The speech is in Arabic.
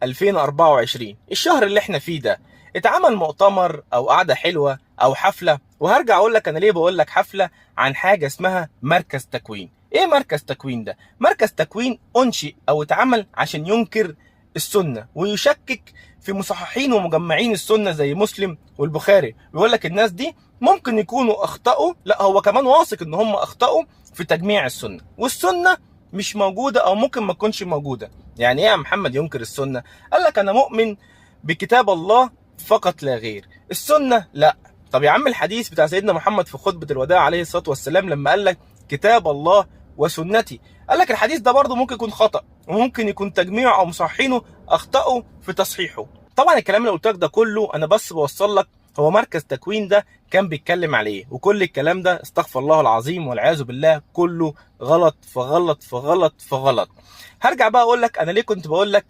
2024 الشهر اللي احنا فيه ده اتعمل مؤتمر او قعده حلوه او حفله، وهرجع اقول لك انا ليه بقول لك حفله، عن حاجه اسمها مركز تكوين. ايه مركز تكوين ده؟ مركز تكوين انشئ او اتعمل عشان ينكر السنه ويشكك في مصححين ومجمعين السنه زي مسلم والبخاري، ويقول لك الناس دي ممكن يكونوا اخطاوا، لا هو كمان واثق ان هم اخطاوا في تجميع السنه، والسنه مش موجوده او ممكن ما تكونش موجوده. يعني ايه يا محمد ينكر السنه؟ قال لك انا مؤمن بكتاب الله فقط لا غير، السنه لا. طب يا عم الحديث بتاع سيدنا محمد في خطبه الوداع عليه الصلاه والسلام لما قال لك كتاب الله وسنتي، قال لك الحديث ده برضه ممكن يكون خطا، وممكن يكون تجميعه او مصححينه اخطاوا في تصحيحه. طبعا الكلام اللي قلت لك ده كله انا بس بوصل لك هو مركز تكوين ده كان بيتكلم عليه، وكل الكلام ده استغفر الله العظيم والعياذ بالله كله غلط فغلط فغلط فغلط. هرجع بقى اقول لك انا ليه كنت بقول لك